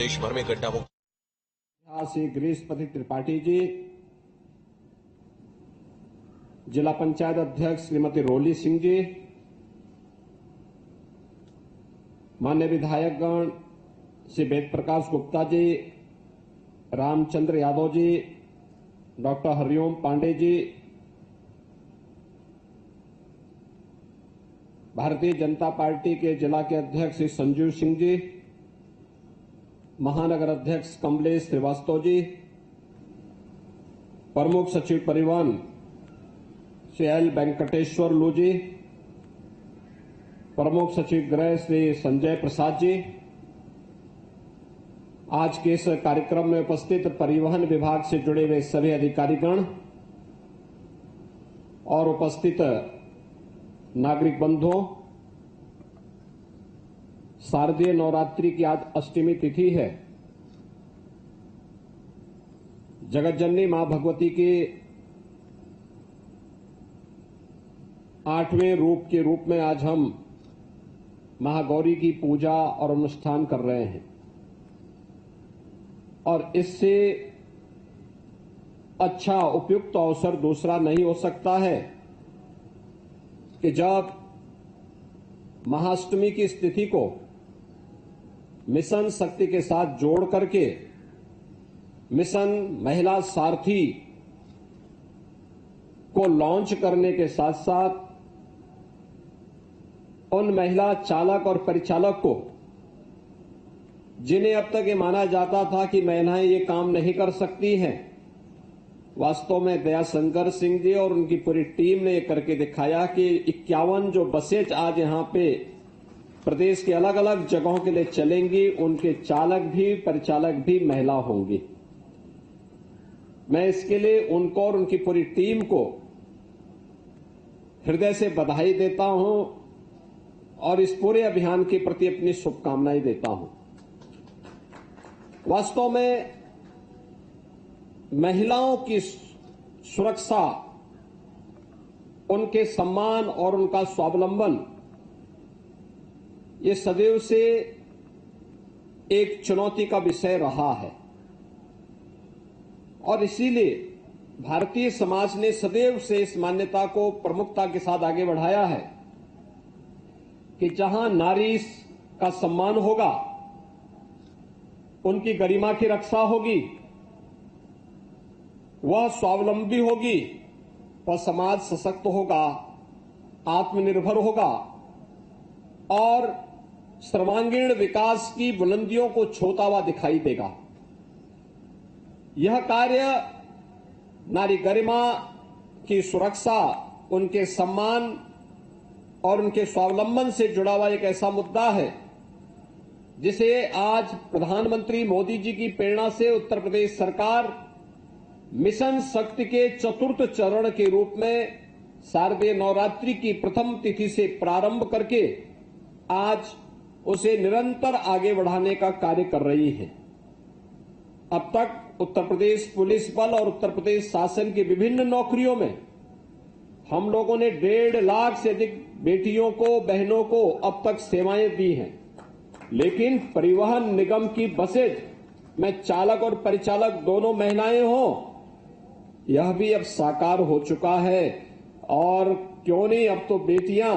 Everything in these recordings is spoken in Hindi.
देश भर में गड्ढा मुक्त श्री गिरीशपति त्रिपाठी जी, जिला पंचायत अध्यक्ष श्रीमती रोली सिंह जी, मान्य विधायकगण श्री वेद प्रकाश गुप्ता जी, रामचंद्र यादव जी, डॉक्टर हरिओम पांडे जी, भारतीय जनता पार्टी के जिला के अध्यक्ष श्री संजीव सिंह जी, महानगर अध्यक्ष कमलेश श्रीवास्तव जी, प्रमुख सचिव परिवहन श्री एल वेंकटेश्वर लू जी, प्रमुख सचिव गृह श्री संजय प्रसाद जी, आज के इस कार्यक्रम में उपस्थित परिवहन विभाग से जुड़े हुए सभी अधिकारीगण और उपस्थित नागरिक बंधुओं, शारदीय नवरात्रि की आज अष्टमी तिथि है। जगतजननी मां भगवती के 8वें रूप के रूप में आज हम महागौरी की पूजा और अनुष्ठान कर रहे हैं और इससे अच्छा उपयुक्त अवसर दूसरा नहीं हो सकता है कि जब महाअष्टमी की स्थिति को मिशन शक्ति के साथ जोड़ करके मिशन महिला सारथी को लॉन्च करने के साथ साथ उन महिला चालक और परिचालक को, जिन्हें अब तक ये माना जाता था कि महिलाएं ये काम नहीं कर सकती हैं, वास्तव में दयाशंकर सिंह जी और उनकी पूरी टीम ने ये करके दिखाया कि 51 जो बसेज आज यहां पे प्रदेश के अलग अलग जगहों के लिए चलेंगी, उनके चालक भी परिचालक भी महिला होंगी। मैं इसके लिए उनको और उनकी पूरी टीम को हृदय से बधाई देता हूं और इस पूरे अभियान के प्रति अपनी शुभकामनाएं देता हूं। वास्तव में महिलाओं की सुरक्षा, उनके सम्मान और उनका स्वावलंबन, ये सदैव से एक चुनौती का विषय रहा है और इसीलिए भारतीय समाज ने सदैव से इस मान्यता को प्रमुखता के साथ आगे बढ़ाया है कि जहां नारी का सम्मान होगा, उनकी गरिमा की रक्षा होगी, वह स्वावलंबी होगी, वह समाज सशक्त होगा, आत्मनिर्भर होगा और सर्वांगीण विकास की बुलंदियों को छूता हुआ दिखाई देगा। यह कार्य नारी गरिमा की सुरक्षा, उनके सम्मान और उनके स्वावलंबन से जुड़ा हुआ एक ऐसा मुद्दा है जिसे आज प्रधानमंत्री मोदी जी की प्रेरणा से उत्तर प्रदेश सरकार मिशन शक्ति के चतुर्थ चरण के रूप में शारदीय नवरात्रि की प्रथम तिथि से प्रारंभ करके आज उसे निरंतर आगे बढ़ाने का कार्य कर रही है। अब तक उत्तर प्रदेश पुलिस बल और उत्तर प्रदेश शासन की विभिन्न नौकरियों में हम लोगों ने 1.5 लाख से अधिक बेटियों को, बहनों को अब तक सेवाएं दी हैं, लेकिन परिवहन निगम की बसेज में चालक और परिचालक दोनों महिलाएं हों, यह भी अब साकार हो चुका है। और क्यों नहीं, अब तो बेटियां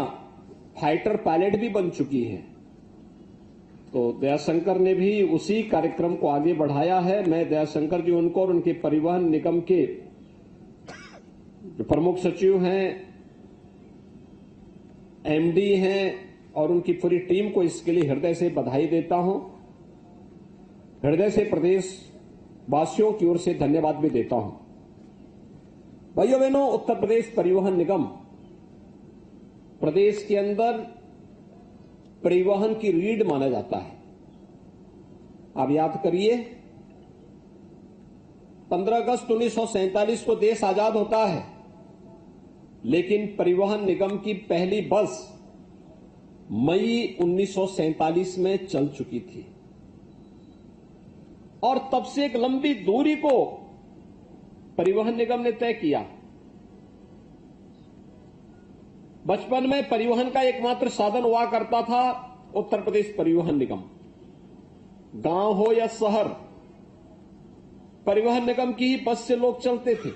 फाइटर पायलट भी बन चुकी हैं। तो दयाशंकर ने भी उसी कार्यक्रम को आगे बढ़ाया है। मैं दयाशंकर जी उनको और उनके परिवहन निगम के जो प्रमुख सचिव हैं, एमडी हैं और उनकी पूरी टीम को इसके लिए हृदय से बधाई देता हूं। हृदय से प्रदेश वासियों की ओर से धन्यवाद भी देता हूं। भाइयों बहनों, उत्तर प्रदेश परिवहन निगम प्रदेश के अंदर परिवहन की रीढ़ माना जाता है। आप याद करिए, 15 अगस्त 1947 को देश आजाद होता है, लेकिन परिवहन निगम की पहली बस मई 1947 में चल चुकी थी और तब से एक लंबी दूरी को परिवहन निगम ने तय किया। बचपन में परिवहन का एकमात्र साधन हुआ करता था उत्तर प्रदेश परिवहन निगम। गांव हो या शहर, परिवहन निगम की ही बस से लोग चलते थे।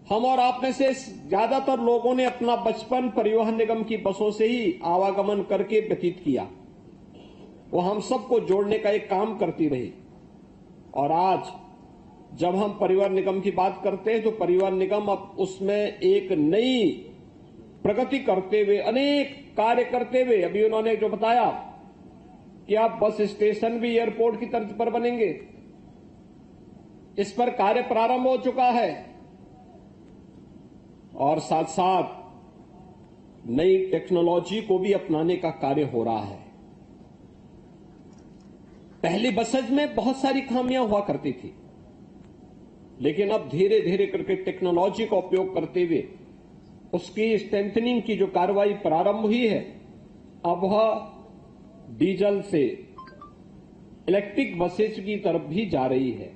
हम और आप में से ज्यादातर लोगों ने अपना बचपन परिवहन निगम की बसों से ही आवागमन करके व्यतीत किया। वो हम सबको जोड़ने का एक काम करती रही। और आज जब हम परिवहन निगम की बात करते हैं तो परिवहन निगम अब उसमें एक नई प्रगति करते हुए, अनेक कार्य करते हुए, अभी उन्होंने जो बताया कि अब बस स्टेशन भी एयरपोर्ट की तर्ज पर बनेंगे, इस पर कार्य प्रारंभ हो चुका है। और साथ साथ नई टेक्नोलॉजी को भी अपनाने का कार्य हो रहा है। पहली बसेज में बहुत सारी खामियां हुआ करती थी, लेकिन अब धीरे धीरे करके टेक्नोलॉजी का उपयोग करते हुए उसकी स्ट्रेंथनिंग की जो कार्रवाई प्रारंभ हुई है, अब वह डीजल से इलेक्ट्रिक बसेज की तरफ भी जा रही है।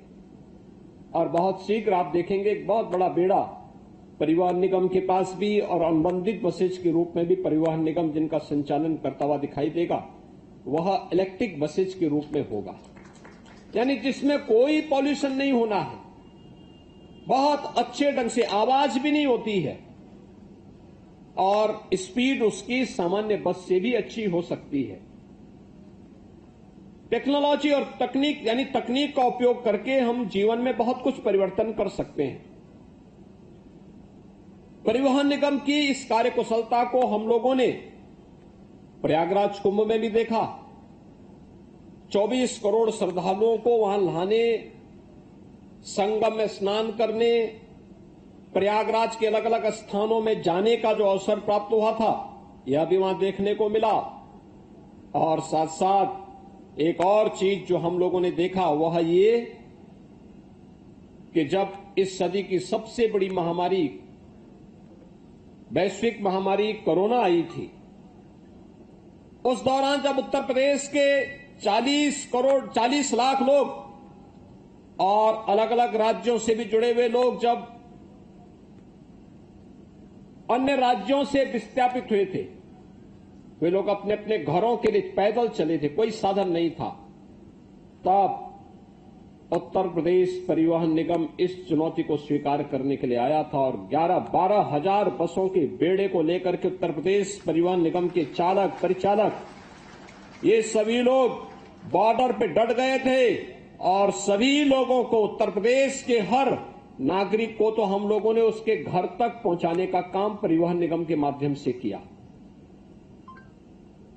और बहुत शीघ्र आप देखेंगे एक बहुत बड़ा बेड़ा परिवहन निगम के पास भी और अनुबंधित बसेज के रूप में भी परिवहन निगम जिनका संचालन करता हुआ दिखाई देगा, वह इलेक्ट्रिक बसेज के रूप में होगा, यानी जिसमें कोई पॉल्यूशन नहीं होना है, बहुत अच्छे ढंग से आवाज भी नहीं होती है और स्पीड उसकी सामान्य बस से भी अच्छी हो सकती है। टेक्नोलॉजी और तकनीक, यानी तकनीक का उपयोग करके हम जीवन में बहुत कुछ परिवर्तन कर सकते हैं। परिवहन निगम की इस कार्यकुशलता को हम लोगों ने प्रयागराज कुंभ में भी देखा। 24 करोड़ श्रद्धालुओं को वहां लाने, संगम में स्नान करने, प्रयागराज के अलग अलग स्थानों में जाने का जो अवसर प्राप्त हुआ था, यह भी वहां देखने को मिला। और साथ साथ एक और चीज जो हम लोगों ने देखा वह ये कि जब इस सदी की सबसे बड़ी महामारी, वैश्विक महामारी कोरोना आई थी, उस दौरान जब उत्तर प्रदेश के 40 लाख लोग और अलग अलग राज्यों से भी जुड़े हुए लोग जब अन्य राज्यों से विस्थापित हुए थे, वे लोग अपने अपने घरों के लिए पैदल चले थे, कोई साधन नहीं था, तब उत्तर प्रदेश परिवहन निगम इस चुनौती को स्वीकार करने के लिए आया था और 11-12 हजार बसों के बेड़े को लेकर के उत्तर प्रदेश परिवहन निगम के चालक, परिचालक, ये सभी लोग बॉर्डर पे डट गए थे और सभी लोगों को, उत्तर प्रदेश के हर नागरिक को तो हम लोगों ने उसके घर तक पहुंचाने का काम परिवहन निगम के माध्यम से किया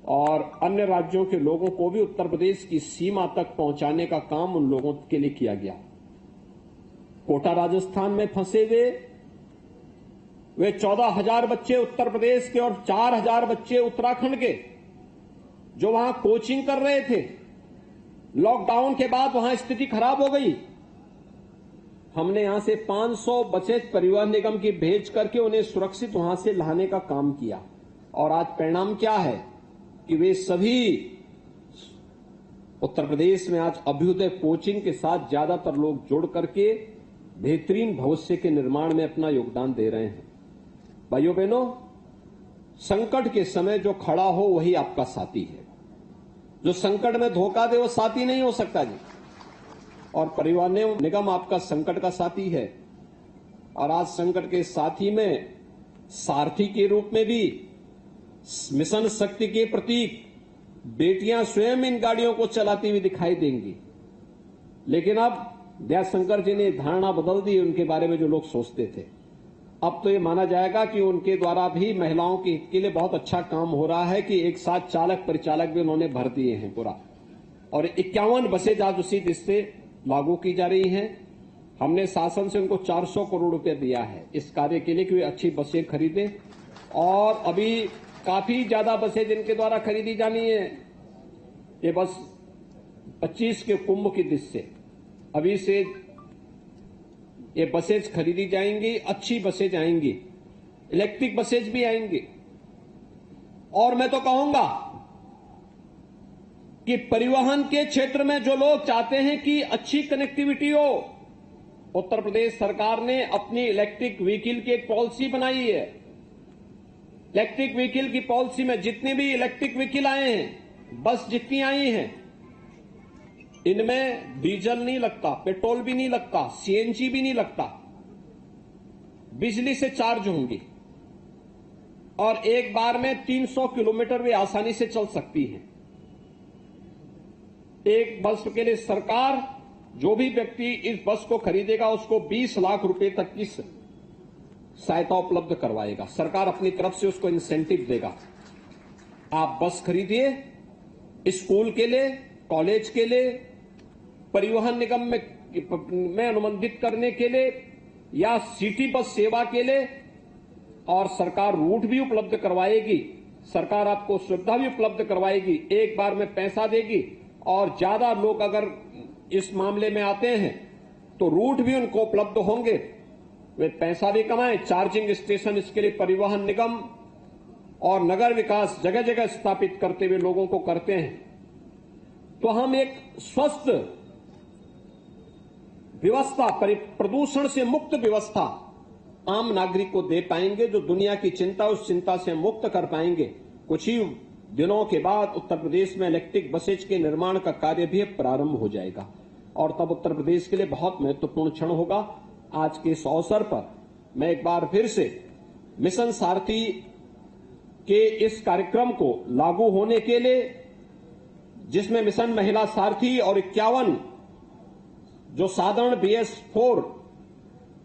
और अन्य राज्यों के लोगों को भी उत्तर प्रदेश की सीमा तक पहुंचाने का काम उन लोगों के लिए किया गया। कोटा राजस्थान में फंसे हुए वे 14,000 बच्चे उत्तर प्रदेश के और 4,000 बच्चे उत्तराखंड के जो वहां कोचिंग कर रहे थे, लॉकडाउन के बाद वहां स्थिति खराब हो गई। हमने यहां से 500 बसेज परिवहन निगम की भेज करके उन्हें सुरक्षित वहां से लाने का काम किया और आज परिणाम क्या है कि वे सभी उत्तर प्रदेश में आज अभ्युदय कोचिंग के साथ ज्यादातर लोग जुड़ करके बेहतरीन भविष्य के निर्माण में अपना योगदान दे रहे हैं। भाइयों बहनों, संकट के समय जो खड़ा हो वही आपका साथी है। जो संकट में धोखा दे वो साथी नहीं हो सकता जी। और परिवहन निगम आपका संकट का साथी है और आज संकट के साथी में सारथी के रूप में भी मिशन शक्ति के प्रतीक बेटियां स्वयं इन गाड़ियों को चलाती हुई दिखाई देंगी। लेकिन अब दयाशंकर जी ने धारणा बदल दी उनके बारे में जो लोग सोचते थे। अब तो ये माना जाएगा कि उनके द्वारा भी महिलाओं के हित के लिए बहुत अच्छा काम हो रहा है कि एक साथ चालक परिचालक भी उन्होंने भर दिए हैं पूरा। और 51 बसें आज उसी दिश से लागू की जा रही हैं। हमने शासन से उनको 400 करोड़ रुपए दिया है इस कार्य के लिए कि वे अच्छी बसें खरीदें और अभी काफी ज्यादा बसें जिनके द्वारा खरीदी जानी है। ये बस 25 के कुंभ की दिश से अभी से ये बसेज खरीदी जाएंगी, अच्छी बसेज आएंगी, इलेक्ट्रिक बसेज भी आएंगी। और मैं तो कहूंगा कि परिवहन के क्षेत्र में जो लोग चाहते हैं कि अच्छी कनेक्टिविटी हो, उत्तर प्रदेश सरकार ने अपनी इलेक्ट्रिक व्हीकल की एक पॉलिसी बनाई है। इलेक्ट्रिक व्हीकल की पॉलिसी में जितने भी इलेक्ट्रिक व्हीकल आए हैं बस जितनी आई हैं इनमें डीजल नहीं लगता, पेट्रोल भी नहीं लगता, सीएनजी भी नहीं लगता, बिजली से चार्ज होंगी और एक बार में 300 किलोमीटर वे आसानी से चल सकती हैं। एक बस के लिए सरकार जो भी व्यक्ति इस बस को खरीदेगा उसको 20 लाख रुपए तक की सहायता उपलब्ध करवाएगा। सरकार अपनी तरफ से उसको इंसेंटिव देगा। आप बस खरीदिए, स्कूल के लिए, कॉलेज के लिए, परिवहन निगम में अनुबंधित करने के लिए या सिटी बस सेवा के लिए, और सरकार रूट भी उपलब्ध करवाएगी, सरकार आपको सुविधा भी उपलब्ध करवाएगी, एक बार में पैसा देगी। और ज्यादा लोग अगर इस मामले में आते हैं तो रूट भी उनको उपलब्ध होंगे, वे पैसा भी कमाएं। चार्जिंग स्टेशन इसके लिए परिवहन निगम और नगर विकास जगह जगह स्थापित करते हुए लोगों को करते हैं। तो हम एक स्वस्थ व्यवस्था, प्रदूषण से मुक्त व्यवस्था आम नागरिक को दे पाएंगे। जो दुनिया की चिंता, उस चिंता से मुक्त कर पाएंगे। कुछ ही दिनों के बाद उत्तर प्रदेश में इलेक्ट्रिक बसेज के निर्माण का कार्य भी प्रारंभ हो जाएगा और तब उत्तर प्रदेश के लिए बहुत महत्वपूर्ण क्षण होगा। आज के इस अवसर पर मैं एक बार फिर से मिशन सारथी के इस कार्यक्रम को लागू होने के लिए, जिसमें मिशन महिला सारथी और 51 जो साधारण BS4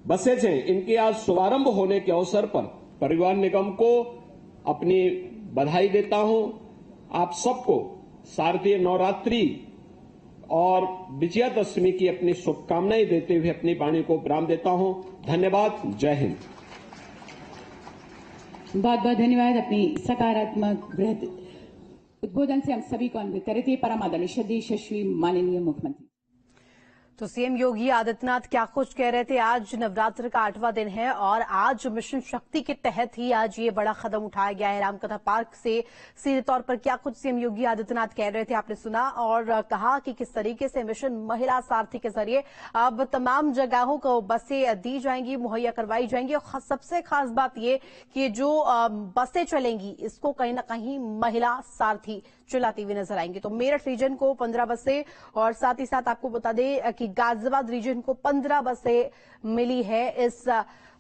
बसेज हैं, इनके आज शुभारंभ होने के अवसर पर परिवहन निगम को अपनी बधाई देता हूं। आप सबको शारदीय नवरात्रि और विजयादशमी की अपनी शुभकामनाएं देते हुए अपनी वाणी को विराम देता हूं। धन्यवाद। जय हिंद। बहुत बहुत धन्यवाद। अपनी सकारात्मक बृहद उद्बोधन से हम सभी को अनभित करे थे। परम आदरणीय श्रद्धेय यशस्वी माननीय मुख्यमंत्री। तो सीएम योगी आदित्यनाथ क्या कुछ कह रहे थे। आज नवरात्र का 8वां दिन है और आज मिशन शक्ति के तहत ही आज ये बड़ा कदम उठाया गया है। रामकथा पार्क से सीधे तौर पर क्या कुछ सीएम योगी आदित्यनाथ कह रहे थे आपने सुना और कहा कि किस तरीके से मिशन महिला सारथी के जरिए अब तमाम जगहों को बसें दी जाएंगी, मुहैया करवाई जाएंगी। और सबसे खास बात ये कि जो बसें चलेंगी इसको कहीं ना कहीं महिला सारथी चलाती हुई नजर आएंगी। तो मेरठ रीजन को 15 बसें और साथ ही साथ आपको बता दें कि गाजियाबाद रीजन को 15 बसें मिली है। इस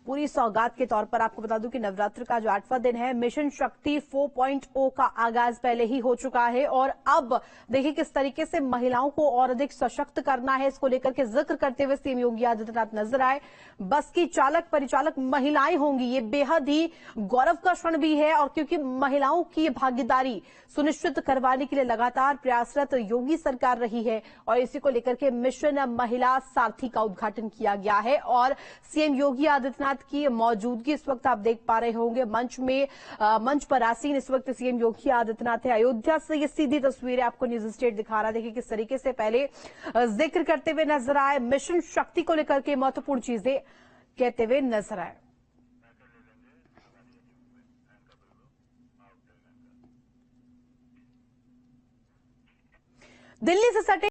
पूरी सौगात के तौर पर आपको बता दूं कि नवरात्र का जो 8वां दिन है, मिशन शक्ति 4.0 का आगाज पहले ही हो चुका है और अब देखिए किस तरीके से महिलाओं को और अधिक सशक्त करना है, इसको लेकर के जिक्र करते हुए सीएम योगी आदित्यनाथ नजर आए। बस की चालक परिचालक महिलाएं होंगी, ये बेहद ही गौरव का क्षण भी है और क्योंकि महिलाओं की भागीदारी सुनिश्चित करवाने के लिए लगातार प्रयासरत योगी सरकार रही है और इसी को लेकर के मिशन महिला सारथी का उद्घाटन किया गया है। और सीएम योगी आदित्यनाथ की मौजूदगी इस वक्त आप देख पा रहे होंगे मंच पर आसीन इस वक्त सीएम योगी आदित्यनाथ है। अयोध्या से ये सीधी तस्वीरें आपको न्यूज स्टेट दिखा रहा है। देखिए किस तरीके से पहले जिक्र करते हुए नजर आए, मिशन शक्ति को लेकर के महत्वपूर्ण चीजें कहते हुए नजर आए। दिल्ली से सटे